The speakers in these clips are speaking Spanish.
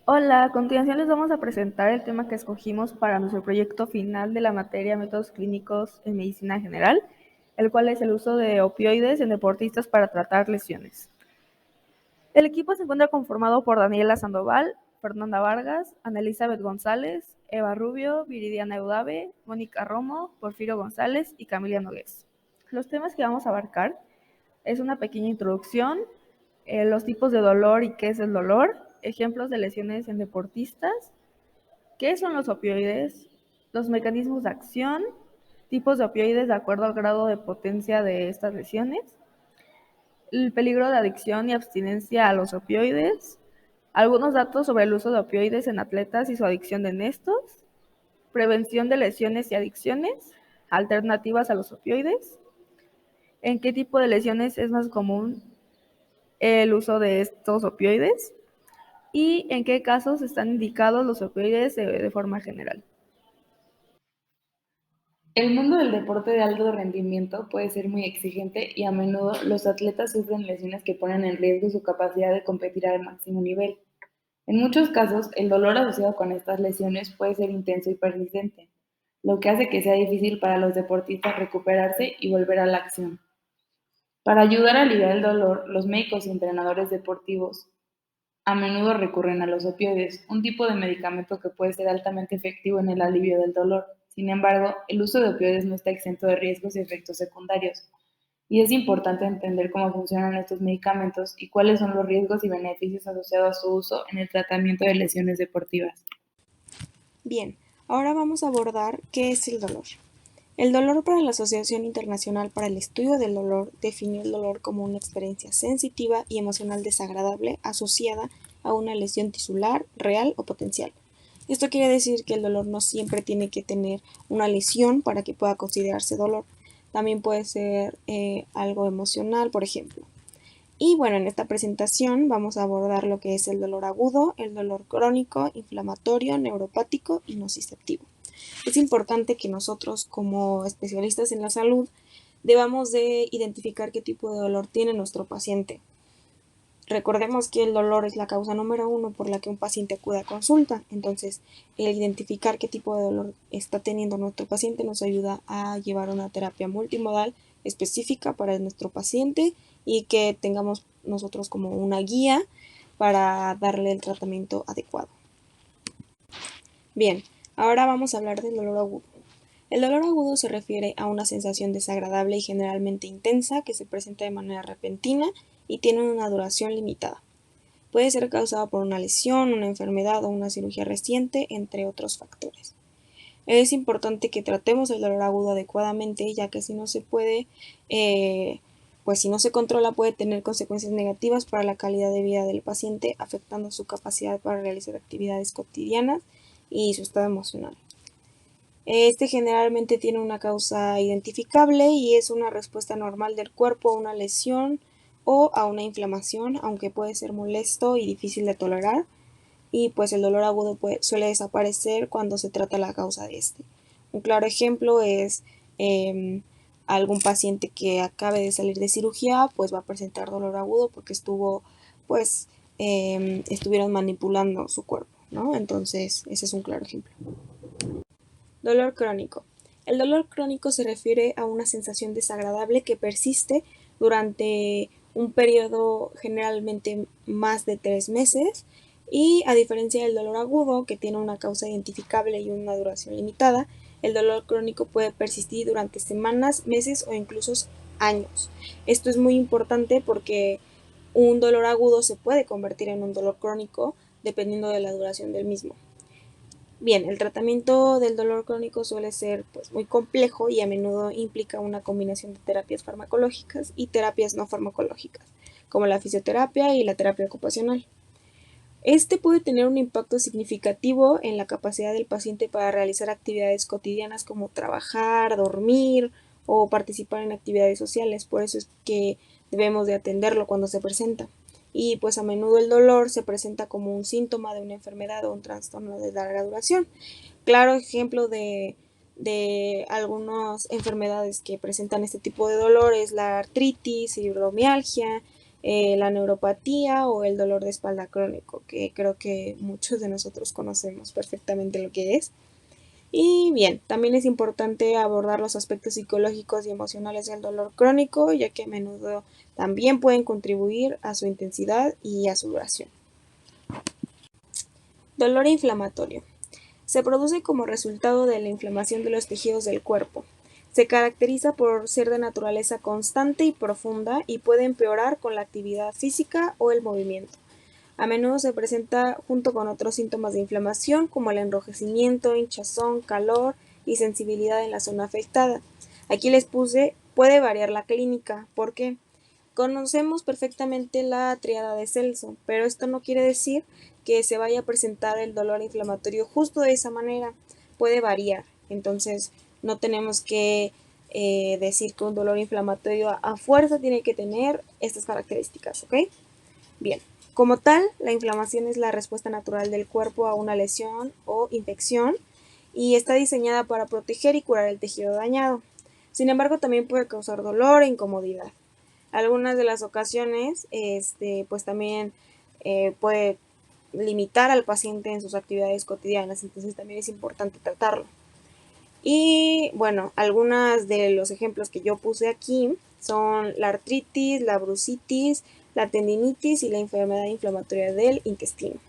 Hola, a continuación les vamos a presentar el tema que escogimos para nuestro proyecto final de la materia Métodos Clínicos en Medicina General, el cual es el uso de opioides en deportistas para tratar lesiones. El equipo se encuentra conformado por Daniela Sandoval, Fernanda Vargas, Ana Elizabeth González, Eva Rubio, Viridiana Eudave, Mónica Romo, Porfirio González y Camilia Nogués. Los temas que vamos a abarcar es una pequeña introducción, los tipos de dolor y qué es el dolor, ejemplos de lesiones en deportistas, qué son los opioides, los mecanismos de acción, tipos de opioides de acuerdo al grado de potencia de estas lesiones, el peligro de adicción y abstinencia a los opioides, algunos datos sobre el uso de opioides en atletas y su adicción en estos, prevención de lesiones y adicciones, alternativas a los opioides, en qué tipo de lesiones es más común el uso de estos opioides y en qué casos están indicados los opioides de forma general. El mundo del deporte de alto rendimiento puede ser muy exigente y a menudo los atletas sufren lesiones que ponen en riesgo su capacidad de competir al máximo nivel. En muchos casos, el dolor asociado con estas lesiones puede ser intenso y persistente, lo que hace que sea difícil para los deportistas recuperarse y volver a la acción. Para ayudar a aliviar el dolor, los médicos y entrenadores deportivos a menudo recurren a los opioides, un tipo de medicamento que puede ser altamente efectivo en el alivio del dolor. Sin embargo, el uso de opioides no está exento de riesgos y efectos secundarios, y es importante entender cómo funcionan estos medicamentos y cuáles son los riesgos y beneficios asociados a su uso en el tratamiento de lesiones deportivas. Bien, ahora vamos a abordar qué es el dolor. El dolor para la Asociación Internacional para el Estudio del Dolor definió el dolor como una experiencia sensitiva y emocional desagradable asociada a una lesión tisular, real o potencial. Esto quiere decir que el dolor no siempre tiene que tener una lesión para que pueda considerarse dolor. También puede ser algo emocional, por ejemplo. Y bueno, en esta presentación vamos a abordar lo que es el dolor agudo, el dolor crónico, inflamatorio, neuropático y nociceptivo. Es importante que nosotros, como especialistas en la salud, debamos de identificar qué tipo de dolor tiene nuestro paciente. Recordemos que el dolor es la causa número uno por la que un paciente acude a consulta. Entonces, el identificar qué tipo de dolor está teniendo nuestro paciente nos ayuda a llevar una terapia multimodal específica para nuestro paciente y que tengamos nosotros como una guía para darle el tratamiento adecuado. Bien, ahora vamos a hablar del dolor agudo. El dolor agudo se refiere a una sensación desagradable y generalmente intensa que se presenta de manera repentina y tiene una duración limitada. Puede ser causada por una lesión, una enfermedad o una cirugía reciente, entre otros factores. Es importante que tratemos el dolor agudo adecuadamente, ya que si no se puede, pues si no se controla puede tener consecuencias negativas para la calidad de vida del paciente, afectando su capacidad para realizar actividades cotidianas y su estado emocional. Este generalmente tiene una causa identificable y es una respuesta normal del cuerpo a una lesión o a una inflamación, aunque puede ser molesto y difícil de tolerar, y pues el dolor agudo suele desaparecer cuando se trata la causa de este. Un claro ejemplo es algún paciente que acabe de salir de cirugía, pues va a presentar dolor agudo porque pues, estuvieron manipulando su cuerpo, ¿no? Entonces, ese es un claro ejemplo. Dolor crónico. El dolor crónico se refiere a una sensación desagradable que persiste durante un periodo generalmente más de 3 meses y a diferencia del dolor agudo, que tiene una causa identificable y una duración limitada, el dolor crónico puede persistir durante semanas, meses o incluso años. Esto es muy importante porque un dolor agudo se puede convertir en un dolor crónico dependiendo de la duración del mismo. Bien, el tratamiento del dolor crónico suele ser pues, muy complejo y a menudo implica una combinación de terapias farmacológicas y terapias no farmacológicas, como la fisioterapia y la terapia ocupacional. Este puede tener un impacto significativo en la capacidad del paciente para realizar actividades cotidianas como trabajar, dormir o participar en actividades sociales. Por eso es que debemos de atenderlo cuando se presenta. Y pues a menudo el dolor se presenta como un síntoma de una enfermedad o un trastorno de larga duración. Claro ejemplo de algunas enfermedades que presentan este tipo de dolor es la artritis, fibromialgia, la neuropatía o el dolor de espalda crónico, que creo que muchos de nosotros conocemos perfectamente lo que es. Y bien, también es importante abordar los aspectos psicológicos y emocionales del dolor crónico, ya que a menudo también pueden contribuir a su intensidad y a su duración. Dolor inflamatorio. Se produce como resultado de la inflamación de los tejidos del cuerpo. Se caracteriza por ser de naturaleza constante y profunda y puede empeorar con la actividad física o el movimiento. A menudo se presenta junto con otros síntomas de inflamación como el enrojecimiento, hinchazón, calor y sensibilidad en la zona afectada. Aquí les puse, puede variar la clínica. ¿Por qué? Conocemos perfectamente la tríada de Celso, pero esto no quiere decir que se vaya a presentar el dolor inflamatorio justo de esa manera. Puede variar. Entonces, no tenemos que decir que un dolor inflamatorio a fuerza tiene que tener estas características, ¿ok? Bien, como tal, la inflamación es la respuesta natural del cuerpo a una lesión o infección y está diseñada para proteger y curar el tejido dañado. Sin embargo, también puede causar dolor e incomodidad. Algunas de las ocasiones, pues también puede limitar al paciente en sus actividades cotidianas, entonces también es importante tratarlo. Y bueno, algunos de los ejemplos que yo puse aquí son la artritis, la brucitis, la tendinitis y la enfermedad inflamatoria del intestino.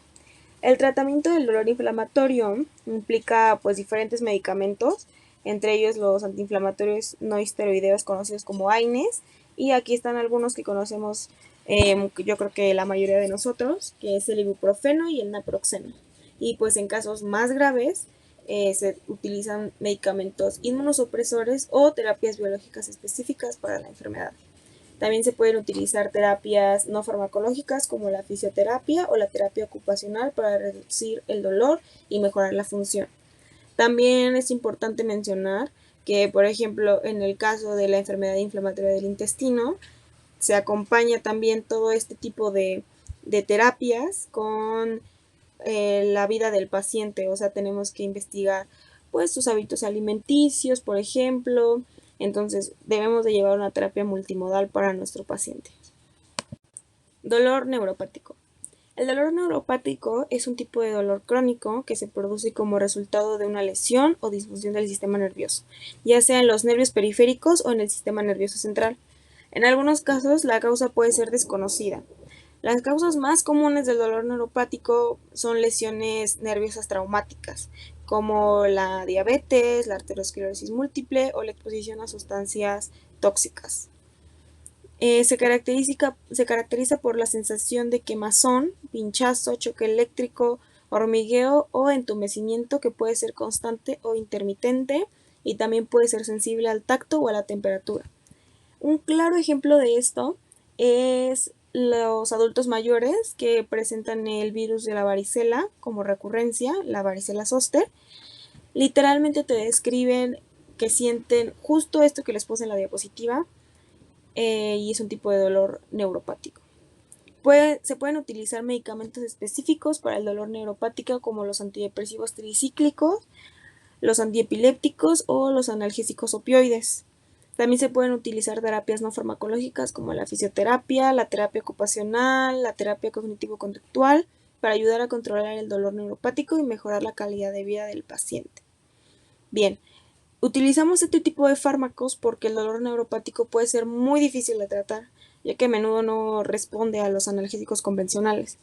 El tratamiento del dolor inflamatorio implica pues diferentes medicamentos, entre ellos los antiinflamatorios no esteroideos conocidos como AINES, y aquí están algunos que conocemos, yo creo que la mayoría de nosotros, que es el ibuprofeno y el naproxeno. Y pues en casos más graves se utilizan medicamentos inmunosupresores o terapias biológicas específicas para la enfermedad. También se pueden utilizar terapias no farmacológicas como la fisioterapia o la terapia ocupacional para reducir el dolor y mejorar la función. También es importante mencionar que, por ejemplo, en el caso de la enfermedad inflamatoria del intestino, se acompaña también todo este tipo de terapias con la vida del paciente, o sea, tenemos que investigar pues sus hábitos alimenticios, por ejemplo, entonces debemos de llevar una terapia multimodal para nuestro paciente. Dolor neuropático. El dolor neuropático es un tipo de dolor crónico que se produce como resultado de una lesión o disfunción del sistema nervioso, ya sea en los nervios periféricos o en el sistema nervioso central. En algunos casos, la causa puede ser desconocida. Las causas más comunes del dolor neuropático son lesiones nerviosas traumáticas, como la diabetes, la arteriosclerosis múltiple o la exposición a sustancias tóxicas. Se caracteriza por la sensación de quemazón, pinchazo, choque eléctrico, hormigueo o entumecimiento que puede ser constante o intermitente y también puede ser sensible al tacto o a la temperatura. Un claro ejemplo de esto es los adultos mayores que presentan el virus de la varicela como recurrencia, la varicela zoster. Literalmente te describen que sienten justo esto que les puse en la diapositiva, y es un tipo de dolor neuropático. Se pueden utilizar medicamentos específicos para el dolor neuropático como los antidepresivos tricíclicos, los antiepilépticos o los analgésicos opioides. También se pueden utilizar terapias no farmacológicas como la fisioterapia, la terapia ocupacional, la terapia cognitivo-conductual para ayudar a controlar el dolor neuropático y mejorar la calidad de vida del paciente. Bien, utilizamos este tipo de fármacos porque el dolor neuropático puede ser muy difícil de tratar, ya que a menudo no responde a los analgésicos convencionales.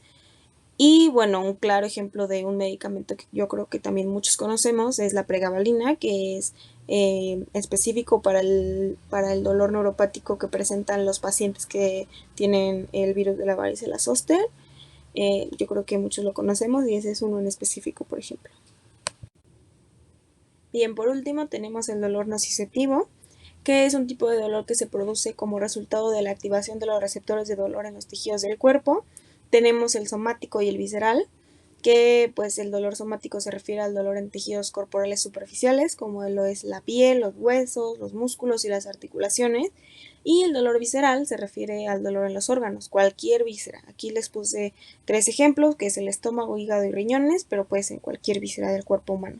Y bueno, un claro ejemplo de un medicamento que yo creo que también muchos conocemos es la pregabalina, que es específico para el dolor neuropático que presentan los pacientes que tienen el virus de la varicela zoster. Yo creo que muchos lo conocemos y ese es uno en específico, por ejemplo. Bien, por último tenemos el dolor nociceptivo, que es un tipo de dolor que se produce como resultado de la activación de los receptores de dolor en los tejidos del cuerpo. Tenemos el somático y el visceral, que pues el dolor somático se refiere al dolor en tejidos corporales superficiales, como lo es la piel, los huesos, los músculos y las articulaciones, y el dolor visceral se refiere al dolor en los órganos, cualquier víscera. Aquí les puse 3 ejemplos, que es el estómago, hígado y riñones, pero puede ser cualquier víscera del cuerpo humano.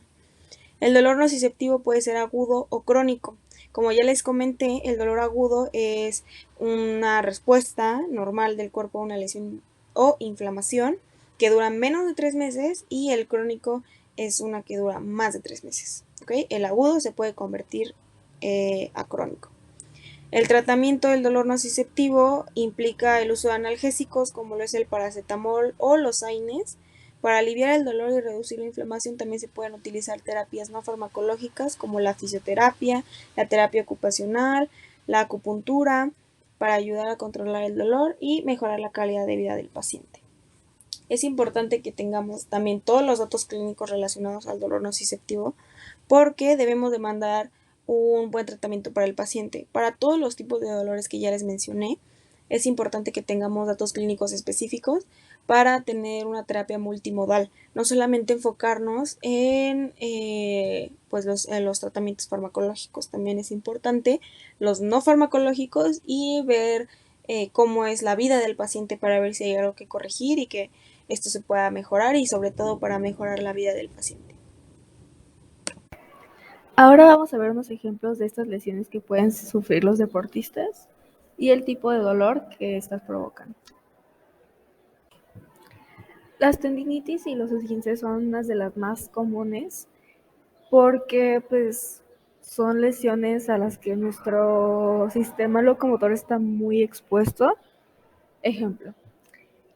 El dolor nociceptivo puede ser agudo o crónico. Como ya les comenté, el dolor agudo es una respuesta normal del cuerpo a una lesión o inflamación que dura menos de 3 meses y el crónico es una que dura más de 3 meses. ¿Okay? El agudo se puede convertir a crónico. El tratamiento del dolor nociceptivo implica el uso de analgésicos como lo es el paracetamol o los AINES. Para aliviar el dolor y reducir la inflamación también se pueden utilizar terapias no farmacológicas como la fisioterapia, la terapia ocupacional, la acupuntura, para ayudar a controlar el dolor y mejorar la calidad de vida del paciente. Es importante que tengamos también todos los datos clínicos relacionados al dolor nociceptivo porque debemos demandar un buen tratamiento para el paciente. Para todos los tipos de dolores que ya les mencioné, es importante que tengamos datos clínicos específicos para tener una terapia multimodal, no solamente enfocarnos en pues los tratamientos farmacológicos, también es importante los no farmacológicos y ver cómo es la vida del paciente para ver si hay algo que corregir y que esto se pueda mejorar y sobre todo para mejorar la vida del paciente. Ahora vamos a ver unos ejemplos de estas lesiones que pueden sufrir los deportistas y el tipo de dolor que estas provocan. Las tendinitis y los esguinces son unas de las más comunes porque pues son lesiones a las que nuestro sistema locomotor está muy expuesto. Ejemplo,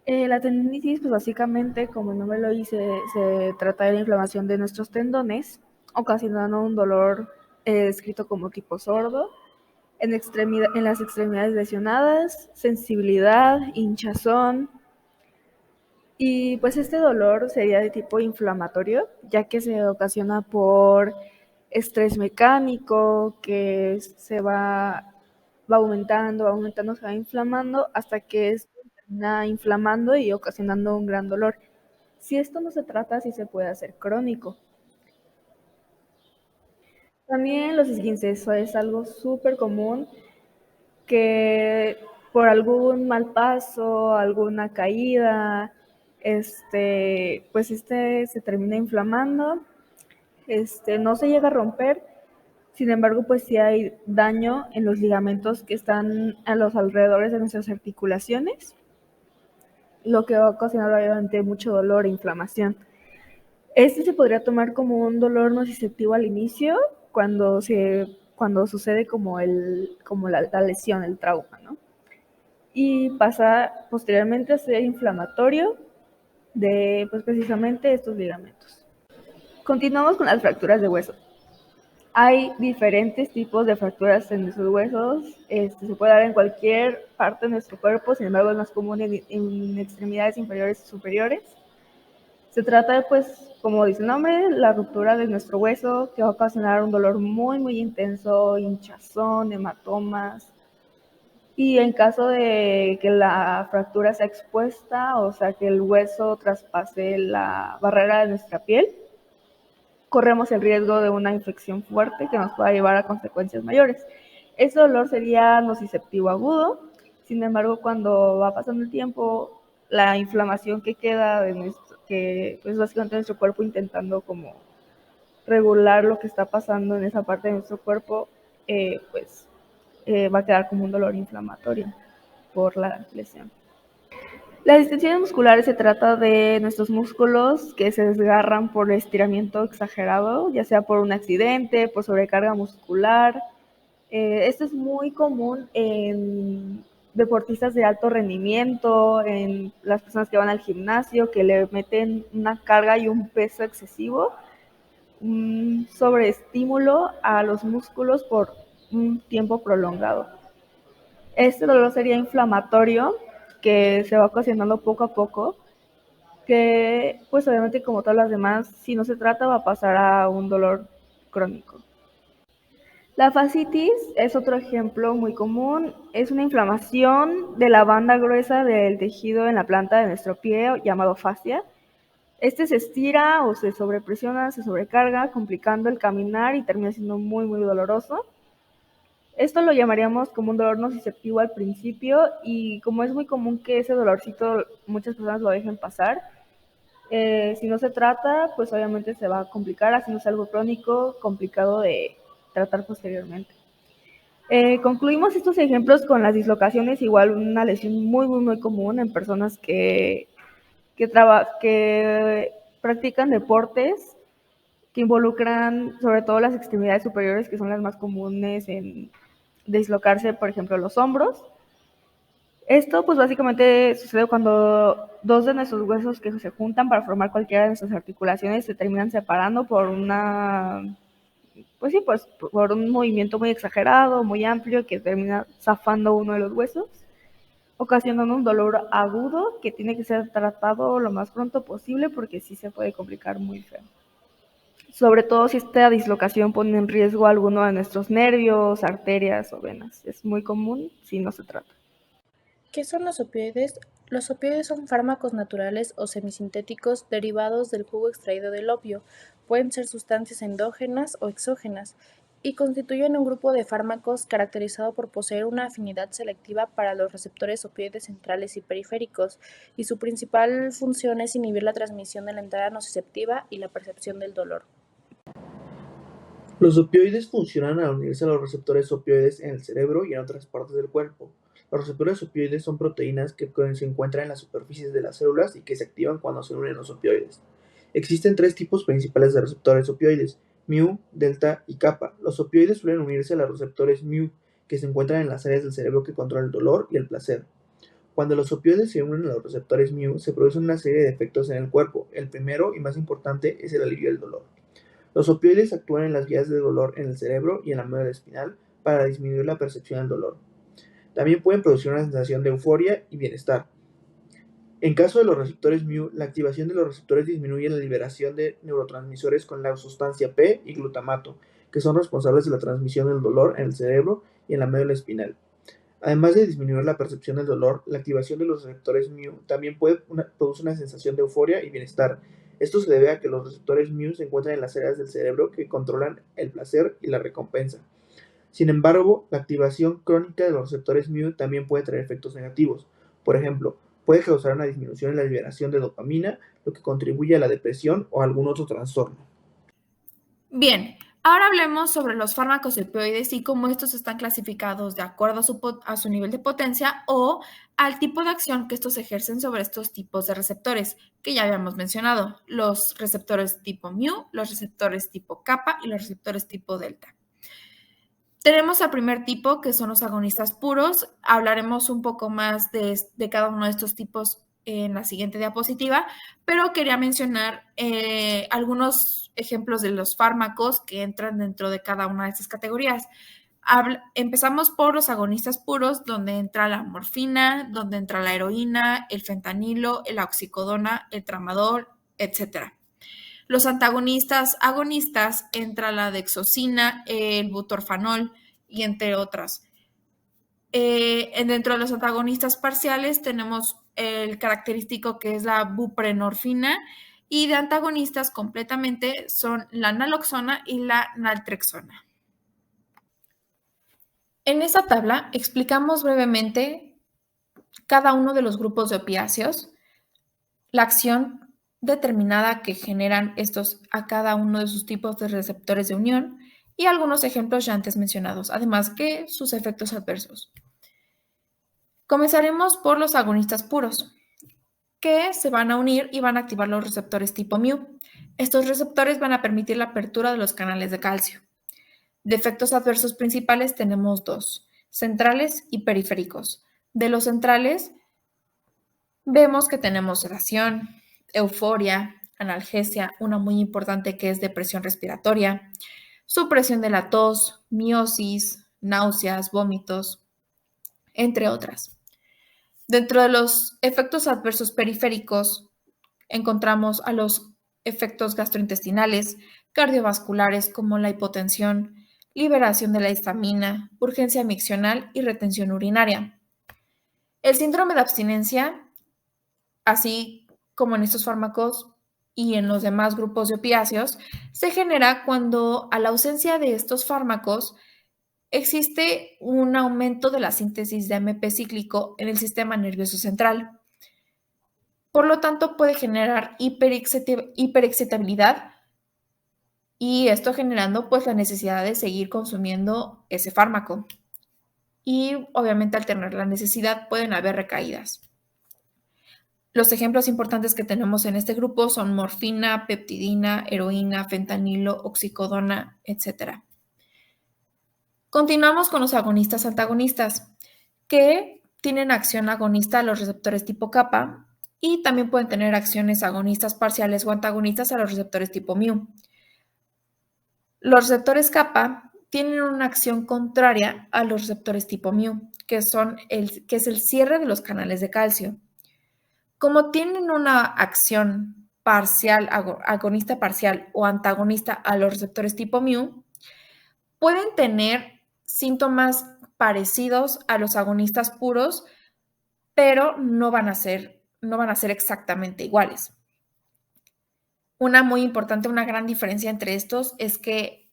la tendinitis, pues básicamente, como el nombre lo dice, se trata de la inflamación de nuestros tendones, ocasionando un dolor descrito como tipo sordo, en las extremidades lesionadas, sensibilidad, hinchazón. Y pues este dolor sería de tipo inflamatorio, ya que se ocasiona por estrés mecánico, que va aumentando, se va inflamando hasta que esto termina inflamando y ocasionando un gran dolor. Si esto no se trata, sí se puede hacer crónico. También los esguinces, eso es algo súper común que por algún mal paso, alguna caída, pues se termina inflamando, no se llega a romper. Sin embargo, pues sí hay daño en los ligamentos que están a los alrededores de nuestras articulaciones, lo que va a ocasionar obviamente mucho dolor e inflamación. Este se podría tomar como un dolor nociceptivo al inicio, cuando sucede como la lesión, el trauma, ¿no? Y pasa posteriormente a ser inflamatorio de, pues precisamente estos ligamentos. Continuamos con las fracturas de hueso. Hay diferentes tipos de fracturas en nuestros huesos, se puede dar en cualquier parte de nuestro cuerpo, sin embargo es más común en extremidades inferiores y superiores. Se trata de, pues, como dice el nombre, la ruptura de nuestro hueso que va a ocasionar un dolor muy, muy intenso, hinchazón, hematomas. Y en caso de que la fractura sea expuesta, o sea, que el hueso traspase la barrera de nuestra piel, corremos el riesgo de una infección fuerte que nos pueda llevar a consecuencias mayores. Ese dolor sería nociceptivo agudo, sin embargo, cuando va pasando el tiempo, la inflamación que queda que pues básicamente nuestro cuerpo intentando como regular lo que está pasando en esa parte de nuestro cuerpo, va a quedar como un dolor inflamatorio por la lesión. Las distensiones musculares se trata de nuestros músculos que se desgarran por estiramiento exagerado, ya sea por un accidente, por sobrecarga muscular. Esto es muy común en deportistas de alto rendimiento, en las personas que van al gimnasio, que le meten una carga y un peso excesivo, un sobreestímulo a los músculos por un tiempo prolongado. Este dolor sería inflamatorio, que se va ocasionando poco a poco, que pues obviamente como todas las demás, si no se trata va a pasar a un dolor crónico. La fascitis es otro ejemplo muy común, es una inflamación de la banda gruesa del tejido en la planta de nuestro pie llamado fascia. Se estira o se sobrepresiona, se sobrecarga, complicando el caminar y termina siendo muy, muy doloroso. Esto lo llamaríamos como un dolor nociceptivo al principio y como es muy común que ese dolorcito muchas personas lo dejen pasar, si no se trata, pues obviamente se va a complicar, haciéndose algo crónico, complicado de tratar posteriormente. Concluimos estos ejemplos con las dislocaciones, igual una lesión muy común en personas que practican deportes que involucran sobre todo las extremidades superiores, que son las más comunes en dislocarse, por ejemplo, los hombros. Esto pues básicamente sucede cuando dos de nuestros huesos que se juntan para formar cualquiera de nuestras articulaciones se terminan separando por por un movimiento muy exagerado, muy amplio, que termina zafando uno de los huesos, ocasionando un dolor agudo que tiene que ser tratado lo más pronto posible porque sí se puede complicar muy feo. Sobre todo si esta dislocación pone en riesgo alguno de nuestros nervios, arterias o venas. Es muy común si no se trata. ¿Qué son los opioides? Los opioides son fármacos naturales o semisintéticos derivados del jugo extraído del opio. Pueden ser sustancias endógenas o exógenas y constituyen un grupo de fármacos caracterizado por poseer una afinidad selectiva para los receptores opioides centrales y periféricos, y su principal función es inhibir la transmisión de la entrada nociceptiva y la percepción del dolor. Los opioides funcionan al unirse a los receptores opioides en el cerebro y en otras partes del cuerpo. Los receptores opioides son proteínas que se encuentran en las superficies de las células y que se activan cuando se unen los opioides. Existen tres tipos principales de receptores opioides: mu, delta y kappa. Los opioides suelen unirse a los receptores mu, que se encuentran en las áreas del cerebro que controlan el dolor y el placer. Cuando los opioides se unen a los receptores mu, se producen una serie de efectos en el cuerpo. El primero y más importante es el alivio del dolor. Los opioides actúan en las vías de dolor en el cerebro y en la médula espinal para disminuir la percepción del dolor. También pueden producir una sensación de euforia y bienestar. En caso de los receptores mu, la activación de los receptores disminuye la liberación de neurotransmisores con la sustancia P y glutamato, que son responsables de la transmisión del dolor en el cerebro y en la médula espinal. Además de disminuir la percepción del dolor, la activación de los receptores mu también produce una sensación de euforia y bienestar. Esto se debe a que los receptores mu se encuentran en las áreas del cerebro que controlan el placer y la recompensa. Sin embargo, la activación crónica de los receptores mu también puede traer efectos negativos. Por ejemplo, puede causar una disminución en la liberación de dopamina, lo que contribuye a la depresión o a algún otro trastorno. Bien, ahora hablemos sobre los fármacos opioides y cómo estos están clasificados de acuerdo a su nivel de potencia o al tipo de acción que estos ejercen sobre estos tipos de receptores que ya habíamos mencionado: los receptores tipo mu, los receptores tipo kappa y los receptores tipo delta. Tenemos al primer tipo, que son los agonistas puros. Hablaremos un poco más de cada uno de estos tipos en la siguiente diapositiva, pero quería mencionar algunos ejemplos de los fármacos que entran dentro de cada una de estas categorías. Empezamos por los agonistas puros, donde entra la morfina, donde entra la heroína, el fentanilo, la oxicodona, el tramadol, etc. Los antagonistas agonistas entra la dexosina, el butorfanol y entre otras. Dentro de los antagonistas parciales tenemos el característico que es la buprenorfina, y de antagonistas completamente son la naloxona y la naltrexona. En esta tabla explicamos brevemente cada uno de los grupos de opiáceos, la acción determinada que generan estos a cada uno de sus tipos de receptores de unión y algunos ejemplos ya antes mencionados, además que sus efectos adversos. Comenzaremos por los agonistas puros, que se van a unir y van a activar los receptores tipo mu. Estos receptores van a permitir la apertura de los canales de calcio. De efectos adversos principales tenemos dos: centrales y periféricos. De los centrales vemos que tenemos sedación, euforia, analgesia, una muy importante que es depresión respiratoria, supresión de la tos, miosis, náuseas, vómitos, entre otras. Dentro de los efectos adversos periféricos encontramos a los efectos gastrointestinales, cardiovasculares como la hipotensión, liberación de la histamina, urgencia miccional y retención urinaria. El síndrome de abstinencia, así como en estos fármacos y en los demás grupos de opiáceos, se genera cuando a la ausencia de estos fármacos existe un aumento de la síntesis de AMP cíclico en el sistema nervioso central. Por lo tanto, puede generar hiperexcitabilidad, y esto generando pues la necesidad de seguir consumiendo ese fármaco. y obviamente al tener la necesidad pueden haber recaídas. Los ejemplos importantes que tenemos en este grupo son morfina, peptidina, heroína, fentanilo, oxicodona, etc. Continuamos con los agonistas antagonistas, que tienen acción agonista a los receptores tipo kappa y también pueden tener acciones agonistas parciales o antagonistas a los receptores tipo mu. Los receptores kappa tienen una acción contraria a los receptores tipo mu, que es el cierre de los canales de calcio. Como tienen una acción parcial, agonista parcial o antagonista a los receptores tipo mu, pueden tener síntomas parecidos a los agonistas puros, pero no van a ser exactamente iguales. Una muy importante, una gran diferencia entre estos es que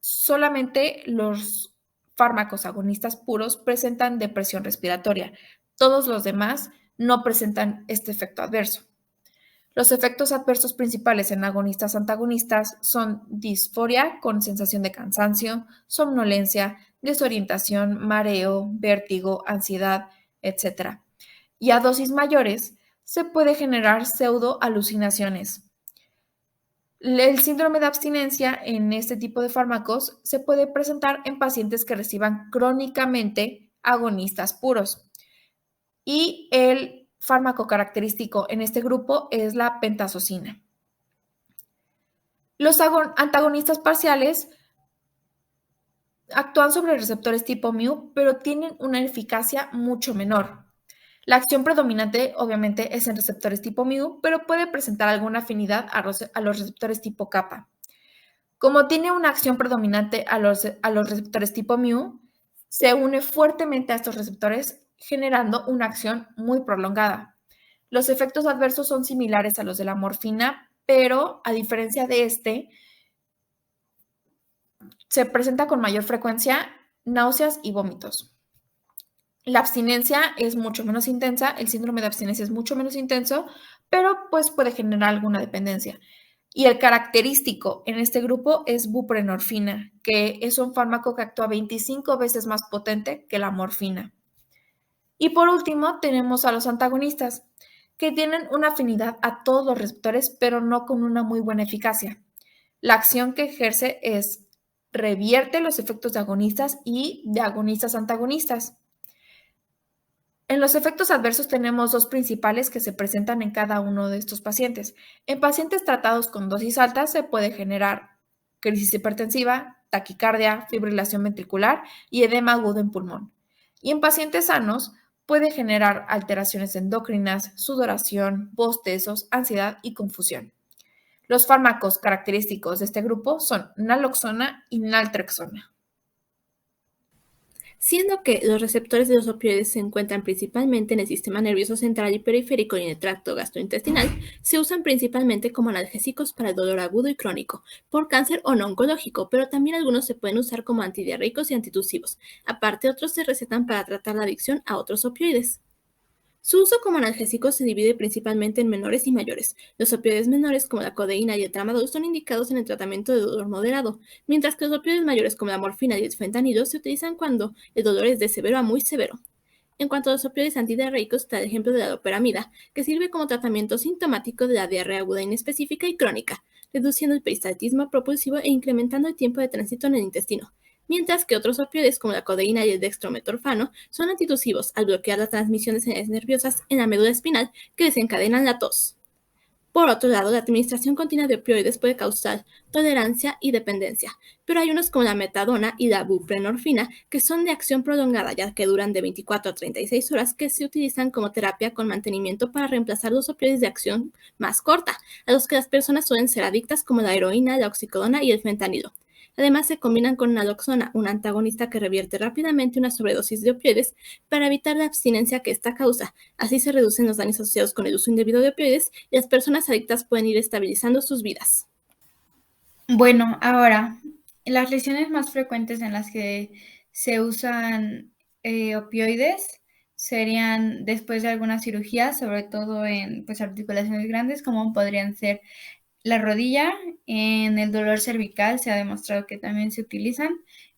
solamente los fármacos agonistas puros presentan depresión respiratoria. Todos los demás no presentan este efecto adverso. Los efectos adversos principales en agonistas antagonistas son disforia con sensación de cansancio, somnolencia, desorientación, mareo, vértigo, ansiedad, etc. Y a dosis mayores se puede generar pseudoalucinaciones. El síndrome de abstinencia en este tipo de fármacos se puede presentar en pacientes que reciban crónicamente agonistas puros. Y el fármaco característico en este grupo es la pentazocina. Los antagonistas parciales actúan sobre receptores tipo mu, pero tienen una eficacia mucho menor. La acción predominante, obviamente, es en receptores tipo mu, pero puede presentar alguna afinidad a los receptores tipo kappa. Como tiene una acción predominante a los receptores tipo mu, se une fuertemente a estos receptores, generando una acción muy prolongada. Los efectos adversos son similares a los de la morfina, pero a diferencia de se presenta con mayor frecuencia náuseas y vómitos. La abstinencia es mucho menos intensa, el síndrome de abstinencia es mucho menos intenso, pero pues puede generar alguna dependencia. Y el característico en este grupo es buprenorfina, que es un fármaco que actúa 25 veces más potente que la morfina. Y por último tenemos a los antagonistas, que tienen una afinidad a todos los receptores, pero no con una muy buena eficacia. La acción que ejerce es revierte los efectos de agonistas y de agonistas antagonistas. En los efectos adversos tenemos dos principales que se presentan en cada uno de estos pacientes. En pacientes tratados con dosis altas se puede generar crisis hipertensiva, taquicardia, fibrilación ventricular y edema agudo en pulmón. Y en pacientes sanos puede generar alteraciones endocrinas, sudoración, bostezos, ansiedad y confusión. Los fármacos característicos de este grupo son naloxona y naltrexona. Siendo que los receptores de los opioides se encuentran principalmente en el sistema nervioso central y periférico y en el tracto gastrointestinal, se usan principalmente como analgésicos para el dolor agudo y crónico, por cáncer o no oncológico, pero también algunos se pueden usar como antidiarreicos y antitusivos. Aparte, otros se recetan para tratar la adicción a otros opioides. Su uso como analgésico se divide principalmente en menores y mayores. Los opioides menores, como la codeína y el tramadol, son indicados en el tratamiento de dolor moderado, mientras que los opioides mayores, como la morfina y el fentanilo, se utilizan cuando el dolor es de severo a muy severo. En cuanto a los opioides antidiarreicos, está el ejemplo de la loperamida, que sirve como tratamiento sintomático de la diarrea aguda inespecífica y crónica, reduciendo el peristaltismo propulsivo e incrementando el tiempo de tránsito en el intestino. Mientras que otros opioides como la codeína y el dextrometorfano son antitusivos al bloquear la transmisión de señales nerviosas en la médula espinal que desencadenan la tos. Por otro lado, la administración continua de opioides puede causar tolerancia y dependencia, pero hay unos como la metadona y la buprenorfina que son de acción prolongada, ya que duran de 24 a 36 horas, que se utilizan como terapia con mantenimiento para reemplazar los opioides de acción más corta, a los que las personas suelen ser adictas, como la heroína, la oxicodona y el fentanilo. Además, se combinan con naloxona, un antagonista que revierte rápidamente una sobredosis de opioides para evitar la abstinencia que esta causa. Así se reducen los daños asociados con el uso indebido de opioides y las personas adictas pueden ir estabilizando sus vidas. Bueno, ahora, las lesiones más frecuentes en las que se usan opioides serían después de alguna cirugía, sobre todo en articulaciones grandes, como podrían ser la rodilla. En el dolor cervical se ha demostrado que también se utilizan.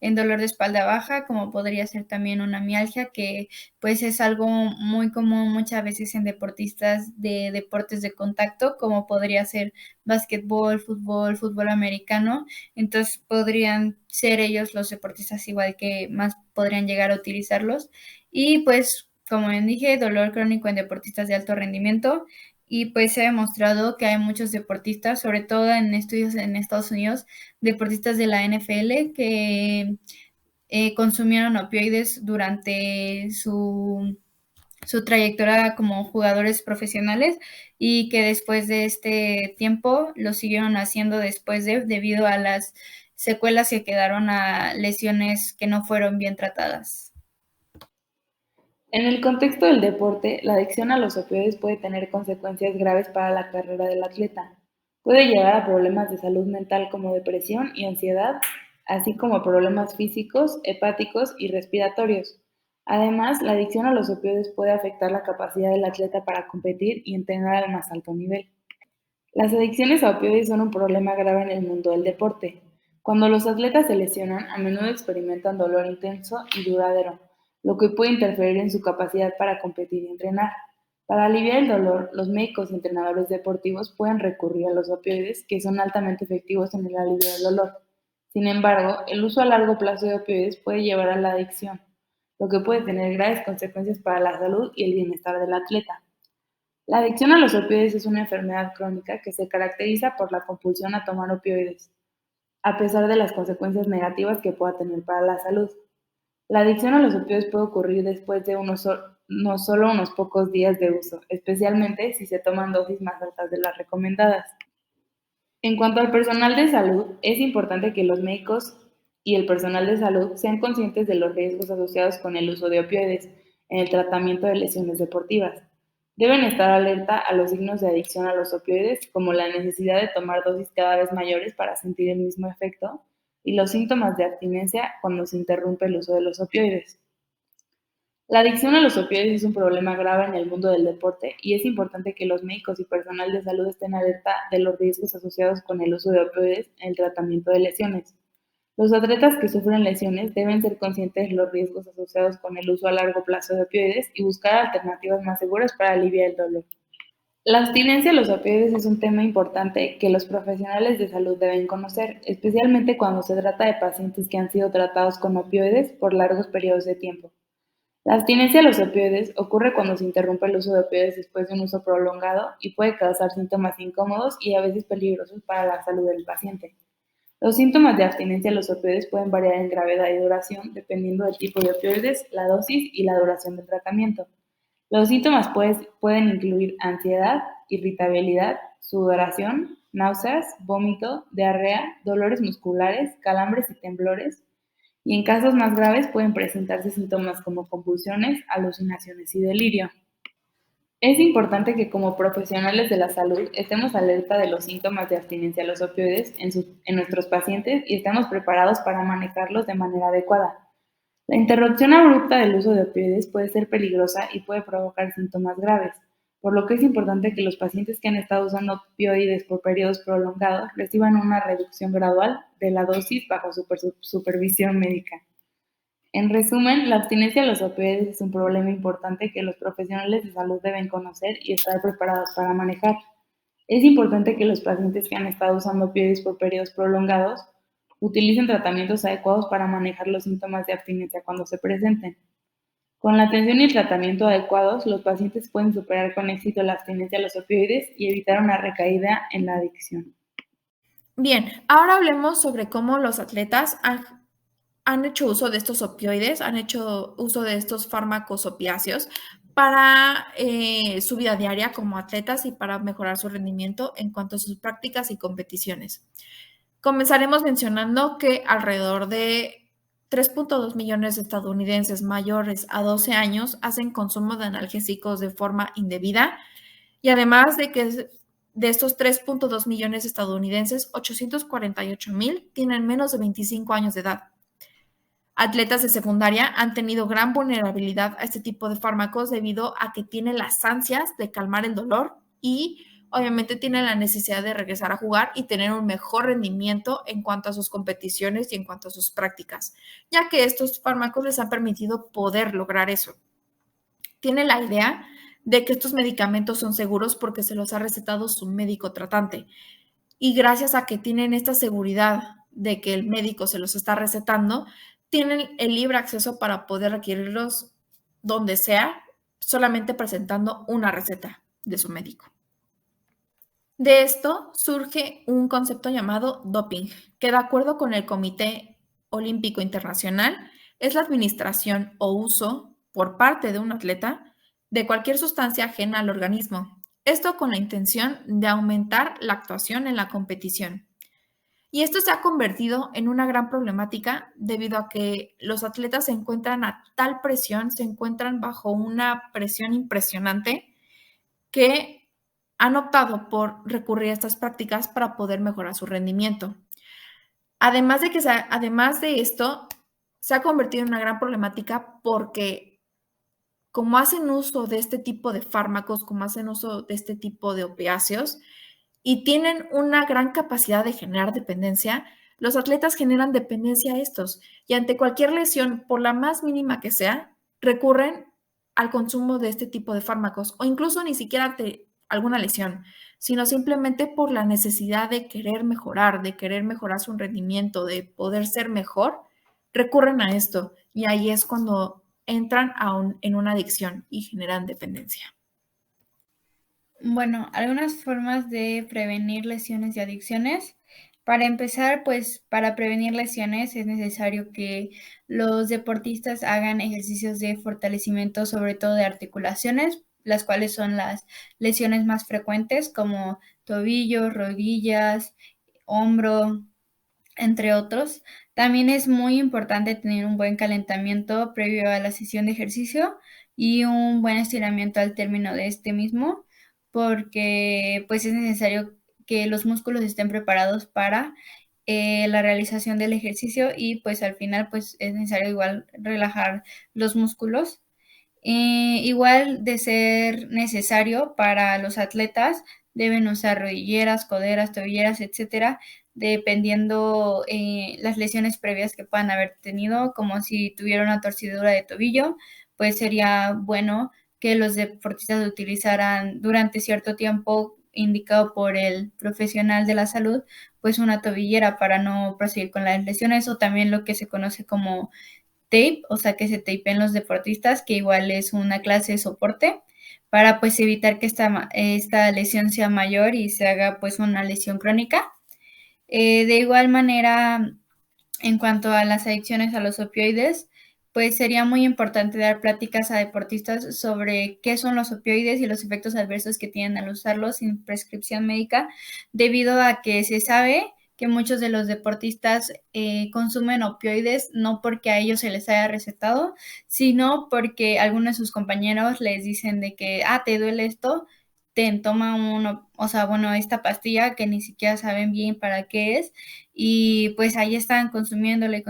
En dolor de espalda baja, como podría ser también una mialgia, que pues es algo muy común muchas veces en deportistas de deportes de contacto, como podría ser básquetbol, fútbol, fútbol americano. Entonces podrían ser ellos los deportistas igual que más podrían llegar a utilizarlos. Y pues, como bien dije, dolor crónico en deportistas de alto rendimiento. Y pues se ha demostrado que hay muchos deportistas, sobre todo en estudios en Estados Unidos, deportistas de la NFL que consumieron opioides durante su trayectoria como jugadores profesionales y que después de este tiempo lo siguieron haciendo debido a las secuelas que quedaron a lesiones que no fueron bien tratadas. En el contexto del deporte, la adicción a los opioides puede tener consecuencias graves para la carrera del atleta. Puede llevar a problemas de salud mental como depresión y ansiedad, así como problemas físicos, hepáticos y respiratorios. Además, la adicción a los opioides puede afectar la capacidad del atleta para competir y entrenar al más alto nivel. Las adicciones a opioides son un problema grave en el mundo del deporte. Cuando los atletas se lesionan, a menudo experimentan dolor intenso y duradero, lo que puede interferir en su capacidad para competir y entrenar. Para aliviar el dolor, los médicos y entrenadores deportivos pueden recurrir a los opioides, que son altamente efectivos en el alivio del dolor. Sin embargo, el uso a largo plazo de opioides puede llevar a la adicción, lo que puede tener graves consecuencias para la salud y el bienestar del atleta. La adicción a los opioides es una enfermedad crónica que se caracteriza por la compulsión a tomar opioides, a pesar de las consecuencias negativas que pueda tener para la salud. La adicción a los opioides puede ocurrir después de no solo unos pocos días de uso, especialmente si se toman dosis más altas de las recomendadas. En cuanto al personal de salud, es importante que los médicos y el personal de salud sean conscientes de los riesgos asociados con el uso de opioides en el tratamiento de lesiones deportivas. Deben estar alerta a los signos de adicción a los opioides, como la necesidad de tomar dosis cada vez mayores para sentir el mismo efecto, y los síntomas de abstinencia cuando se interrumpe el uso de los opioides. La adicción a los opioides es un problema grave en el mundo del deporte y es importante que los médicos y personal de salud estén alerta de los riesgos asociados con el uso de opioides en el tratamiento de lesiones. Los atletas que sufren lesiones deben ser conscientes de los riesgos asociados con el uso a largo plazo de opioides y buscar alternativas más seguras para aliviar el dolor. La abstinencia a los opioides es un tema importante que los profesionales de salud deben conocer, especialmente cuando se trata de pacientes que han sido tratados con opioides por largos periodos de tiempo. La abstinencia a los opioides ocurre cuando se interrumpe el uso de opioides después de un uso prolongado y puede causar síntomas incómodos y a veces peligrosos para la salud del paciente. Los síntomas de abstinencia a los opioides pueden variar en gravedad y duración dependiendo del tipo de opioides, la dosis y la duración del tratamiento. Los síntomas pueden incluir ansiedad, irritabilidad, sudoración, náuseas, vómito, diarrea, dolores musculares, calambres y temblores, y en casos más graves pueden presentarse síntomas como convulsiones, alucinaciones y delirio. Es importante que como profesionales de la salud estemos alerta de los síntomas de abstinencia a los opioides en nuestros pacientes y estemos preparados para manejarlos de manera adecuada. La interrupción abrupta del uso de opioides puede ser peligrosa y puede provocar síntomas graves, por lo que es importante que los pacientes que han estado usando opioides por periodos prolongados reciban una reducción gradual de la dosis bajo supervisión médica. En resumen, la abstinencia a los opioides es un problema importante que los profesionales de salud deben conocer y estar preparados para manejar. Es importante que los pacientes que han estado usando opioides por periodos prolongados utilicen tratamientos adecuados para manejar los síntomas de abstinencia cuando se presenten. Con la atención y el tratamiento adecuados, los pacientes pueden superar con éxito la abstinencia a los opioides y evitar una recaída en la adicción. Bien, ahora hablemos sobre cómo los atletas han hecho uso de estos opioides, han hecho uso de estos fármacos opiáceos para su vida diaria como atletas y para mejorar su rendimiento en cuanto a sus prácticas y competiciones. Comenzaremos mencionando que alrededor de 3.2 millones de estadounidenses mayores a 12 años hacen consumo de analgésicos de forma indebida y además de que de estos 3.2 millones de estadounidenses, 848,000 tienen menos de 25 años de edad. Atletas de secundaria han tenido gran vulnerabilidad a este tipo de fármacos debido a que tienen las ansias de calmar el dolor y obviamente tienen la necesidad de regresar a jugar y tener un mejor rendimiento en cuanto a sus competiciones y en cuanto a sus prácticas, ya que estos fármacos les han permitido poder lograr eso. Tiene la idea de que estos medicamentos son seguros porque se los ha recetado su médico tratante. Y gracias a que tienen esta seguridad de que el médico se los está recetando, tienen el libre acceso para poder adquirirlos donde sea, solamente presentando una receta de su médico. De esto surge un concepto llamado doping, que de acuerdo con el Comité Olímpico Internacional es la administración o uso por parte de un atleta de cualquier sustancia ajena al organismo. Esto con la intención de aumentar la actuación en la competición. Y esto se ha convertido en una gran problemática debido a que los atletas se encuentran a tal presión, se encuentran bajo una presión impresionante que han optado por recurrir a estas prácticas para poder mejorar su rendimiento. Además de esto, se ha convertido en una gran problemática porque como hacen uso de este tipo de fármacos, como hacen uso de este tipo de opiáceos y tienen una gran capacidad de generar dependencia, los atletas generan dependencia a estos y ante cualquier lesión, por la más mínima que sea, recurren al consumo de este tipo de fármacos o incluso ni siquiera ante alguna lesión, sino simplemente por la necesidad de querer mejorar su rendimiento, de poder ser mejor, recurren a esto y ahí es cuando entran en una adicción y generan dependencia. Bueno, algunas formas de prevenir lesiones y adicciones. Para empezar, pues para prevenir lesiones es necesario que los deportistas hagan ejercicios de fortalecimiento, sobre todo de articulaciones, las cuales son las lesiones más frecuentes como tobillos, rodillas, hombro, entre otros. También es muy importante tener un buen calentamiento previo a la sesión de ejercicio y un buen estiramiento al término de este mismo, porque pues es necesario que los músculos estén preparados para la realización del ejercicio y pues al final pues es necesario igual relajar los músculos. Igual de ser necesario para los atletas, deben usar rodilleras, coderas, tobilleras, etcétera, dependiendo las lesiones previas que puedan haber tenido, como si tuvieron una torcedura de tobillo, pues sería bueno que los deportistas utilizaran durante cierto tiempo indicado por el profesional de la salud, pues una tobillera para no proseguir con las lesiones o también lo que se conoce como tape, o sea, que se tapen los deportistas, que igual es una clase de soporte para pues evitar que esta lesión sea mayor y se haga pues una lesión crónica. De igual manera, en cuanto a las adicciones a los opioides, pues sería muy importante dar pláticas a deportistas sobre qué son los opioides y los efectos adversos que tienen al usarlos sin prescripción médica, debido a que se sabe que muchos de los deportistas consumen opioides no porque a ellos se les haya recetado, sino porque algunos de sus compañeros les dicen de que, te duele esto, toma esta pastilla que ni siquiera saben bien para qué es y pues ahí están consumiéndola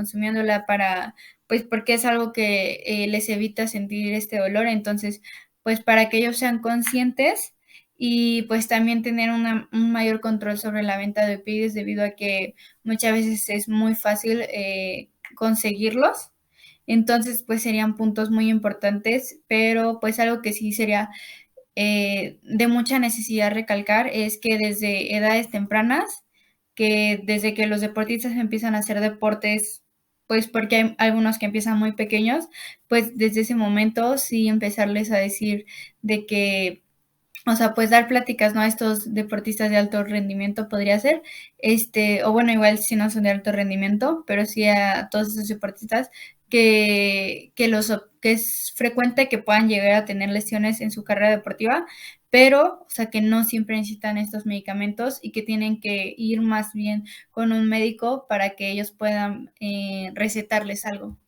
pues porque es algo que les evita sentir este dolor, entonces pues para que ellos sean conscientes y pues también tener un mayor control sobre la venta de opioides debido a que muchas veces es muy fácil conseguirlos. Entonces pues serían puntos muy importantes, pero pues algo que sí sería de mucha necesidad recalcar es que desde edades tempranas, que desde que los deportistas empiezan a hacer deportes, pues porque hay algunos que empiezan muy pequeños, pues desde ese momento sí empezarles a decir de que pues dar pláticas, ¿no? A estos deportistas de alto rendimiento podría ser, o bueno, igual si no son de alto rendimiento, pero sí a todos esos deportistas que es frecuente que puedan llegar a tener lesiones en su carrera deportiva, pero, o sea, que no siempre necesitan estos medicamentos y que tienen que ir más bien con un médico para que ellos puedan recetarles algo.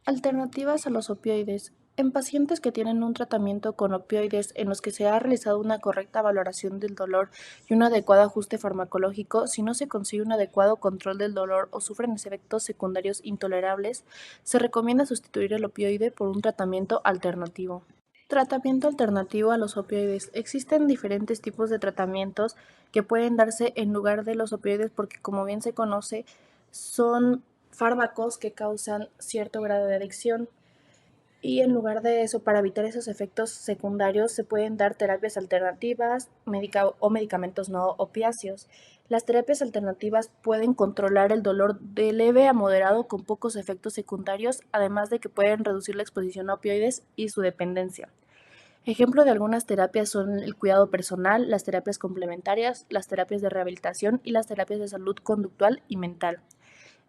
Alternativas a los opioides. En pacientes que tienen un tratamiento con opioides en los que se ha realizado una correcta valoración del dolor y un adecuado ajuste farmacológico, si no se consigue un adecuado control del dolor o sufren efectos secundarios intolerables, se recomienda sustituir el opioide por un tratamiento alternativo. Tratamiento alternativo a los opioides. Existen diferentes tipos de tratamientos que pueden darse en lugar de los opioides porque, como bien se conoce, son fármacos que causan cierto grado de adicción. Y en lugar de eso, para evitar esos efectos secundarios, se pueden dar terapias alternativas o medicamentos no opiáceos. Las terapias alternativas pueden controlar el dolor de leve a moderado con pocos efectos secundarios, además de que pueden reducir la exposición a opioides y su dependencia. Ejemplo de algunas terapias son el cuidado personal, las terapias complementarias, las terapias de rehabilitación y las terapias de salud conductual y mental.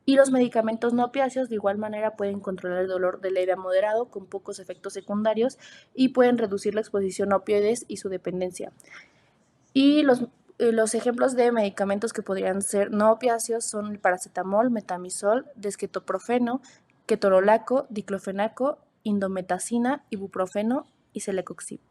Y los medicamentos no opiáceos de igual manera pueden controlar el dolor de leve a moderado con pocos efectos secundarios y pueden reducir la exposición a opioides y su dependencia. Y los ejemplos de medicamentos que podrían ser no opiáceos son el paracetamol, metamizol, desquetoprofeno, ketorolaco, diclofenaco, indometacina, ibuprofeno y celecoxib.